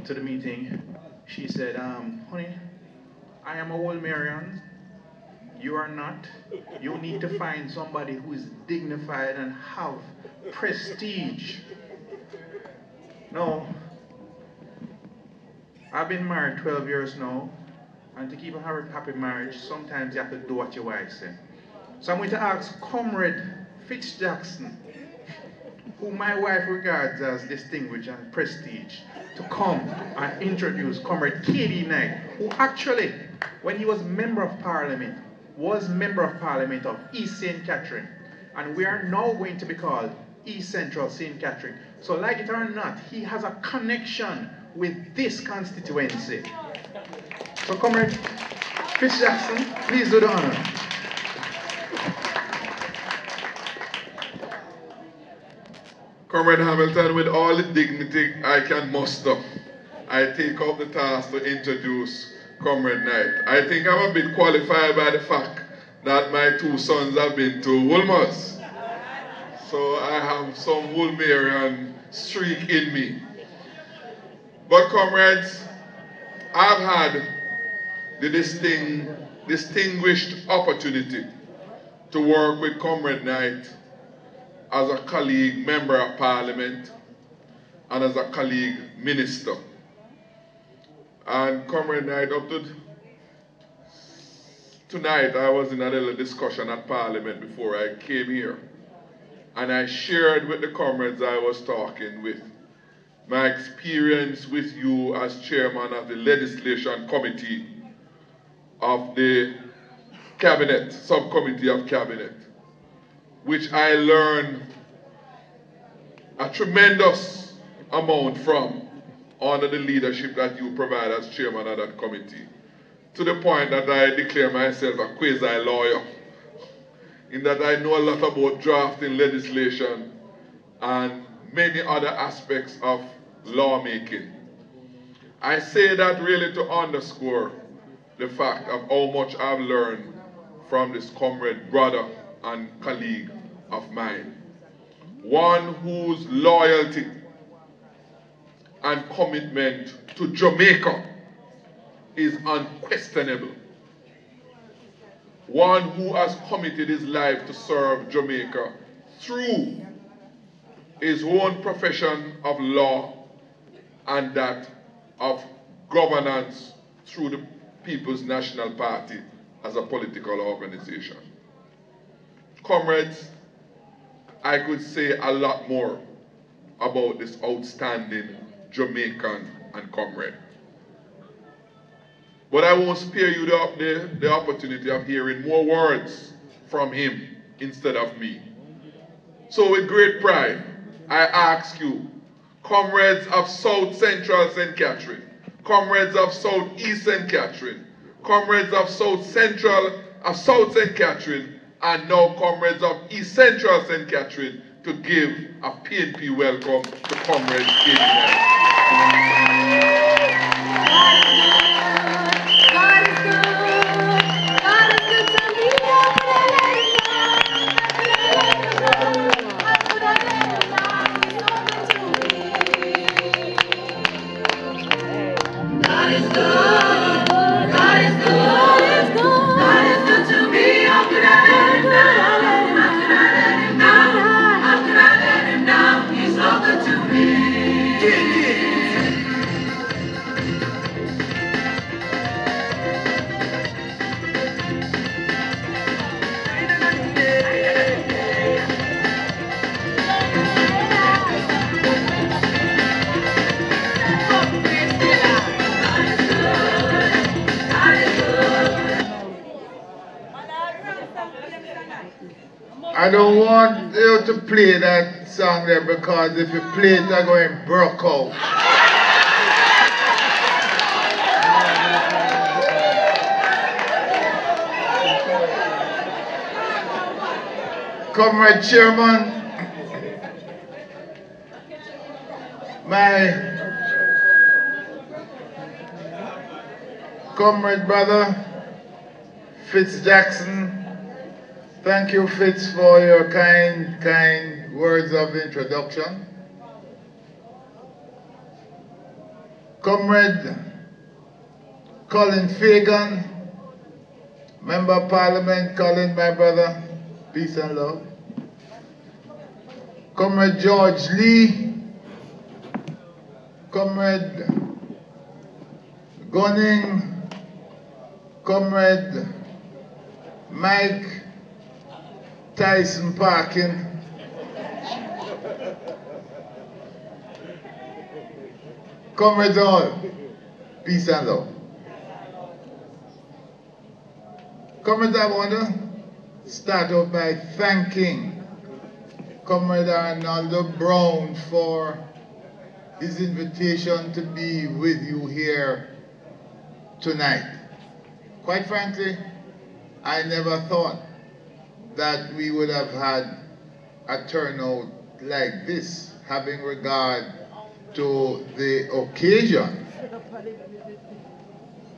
to the meeting, she said, honey, I am a old Marian. You are not. You need to find somebody who is dignified and have prestige. No, I've been married 12 years now, and to keep a happy marriage, sometimes you have to do what your wife says. So I'm going to ask Comrade Jackson, who my wife regards as distinguished and prestige, to come and introduce Comrade K.D. Knight, who actually, when he was Member of Parliament, was Member of Parliament of East St. Catherine. And we are now going to be called East Central St. Catherine. So like it or not, he has a connection with this constituency. So Comrade Jackson, please do the honor. Comrade Hamilton, with all the dignity I can muster, I take up the task to introduce Comrade Knight. I think I'm a bit qualified by the fact that my two sons have been to Woolmers. So I have some Woolmerian streak in me. But comrades, I've had the distinguished opportunity to work with Comrade Knight as a colleague Member of Parliament and as a colleague Minister. And Comrade Knight, up to tonight, I was in a little discussion at Parliament before I came here. And I shared with the comrades I was talking with my experience with you as chairman of the legislation committee of the cabinet, subcommittee of cabinet, which I learned a tremendous amount from under the leadership that you provide as chairman of that committee, to the point that I declare myself a quasi-lawyer, in that I know a lot about drafting legislation and many other aspects of lawmaking. I say that really to underscore the fact of how much I've learned from this comrade, brother, and colleague of mine. One whose loyalty and commitment to Jamaica is unquestionable. One who has committed his life to serve Jamaica through his own profession of law and that of governance through the People's National Party as a political organization. Comrades, I could say a lot more about this outstanding Jamaican and comrade. But I won't spare you the opportunity of hearing more words from him instead of me. So with great pride, I ask you, comrades of South Central St. Catherine, comrades of South East St. Catherine, comrades of South Central of South St. Catherine, and now comrades of East Central St. Catherine, to give a PNP welcome to Comrade K.D. I don't want you to play that song there, because if you play it, I'm going to broke out. Comrade Chairman, my comrade brother, Jackson. Thank you, Fitz, for your kind words of introduction. Comrade Colin Fagan, Member of Parliament. Colin, my brother, peace and love. Comrade George Lee, Comrade Gunning, Comrade Mike Tyson Parkin, Comrades all, peace and love. Comrades, I want to start off by thanking Comrade Arnaldo Brown for his invitation to be with you here tonight. Quite frankly, I never thought that we would have had a turnout like this, having regard to the occasion.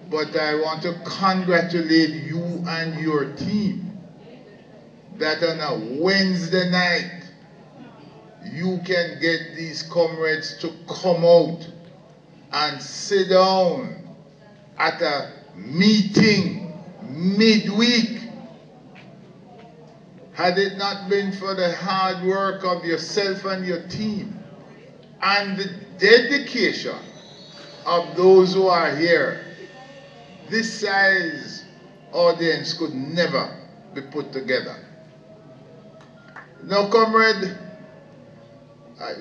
But I want to congratulate you and your team that on a Wednesday night, you can get these comrades to come out and sit down at a meeting midweek. Had it not been for the hard work of yourself and your team and the dedication of those who are here, this size audience could never be put together. Now, comrade,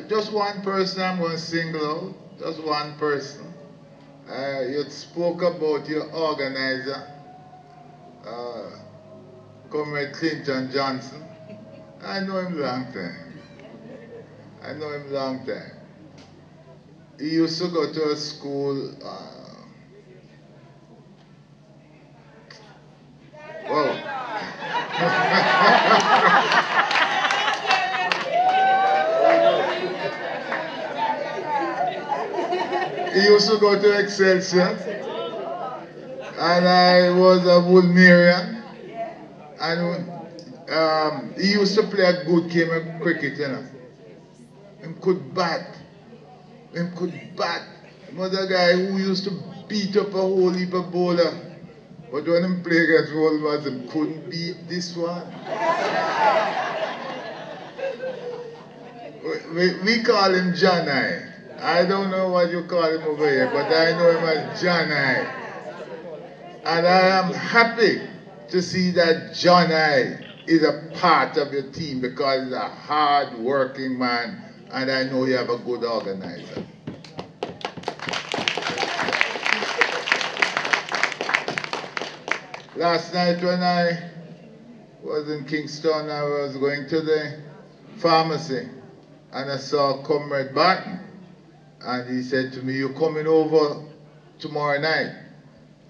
just one person I'm going to single out, just one person. You spoke about your organizer, Comrade Clinton Johnson. I know him long time. I know him long time. He used to go to a school, he used to go to Excelsior, and I was a Woolmerian, and he used to play a good game of cricket, you know. Him could bat. Him could bat. He was a guy who used to beat up a whole heap of bowler. But when him play against Wolverines, him couldn't beat this one. We call him John I don't know what you call him over here, but I know him as John And I am happy to see that John is a part of your team because he's a hard-working man, and I know you have a good organizer. Last night when I was in Kingston, I was going to the pharmacy and I saw Comrade Barton, and he said to me, "You coming over tomorrow night?"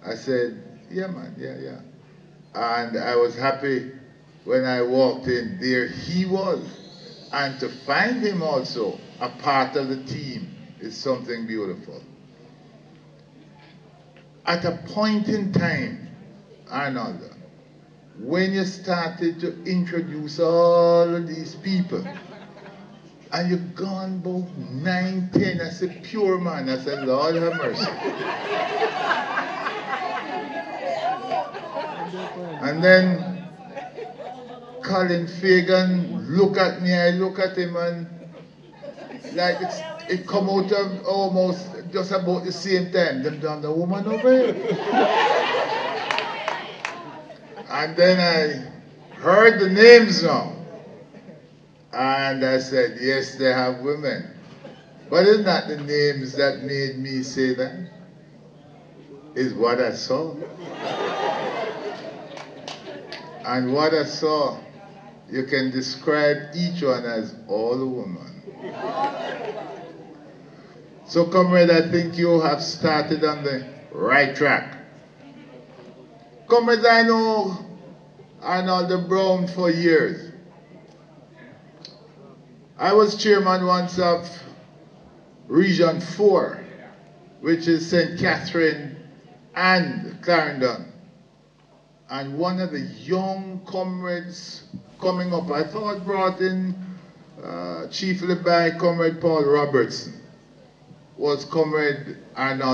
I said, "Yeah, man, yeah." And I was happy when I walked in. There he was. And to find him also a part of the team is something beautiful. At a point in time, Arnaldo, when you started to introduce all of these people, and you've gone about 9, 10, I said, pure man, I said, Lord have mercy. And then Colin Fagan look at me, I look at him, and like it come out of almost just about the same time. Them done the woman over here. And then I heard the names now. And I said, yes, they have women. But it's not the names that made me say that. It's what I saw. And what I saw, you can describe each one as all a woman. So, comrade, I think you have started on the right track. Comrades, I know Arnaldo Brown for years. I was chairman once of Region 4, which is St. Catherine and Clarendon. And one of the young comrades coming up, I thought brought in chiefly by Comrade Paul Robertson, was Comrade Arnaldo.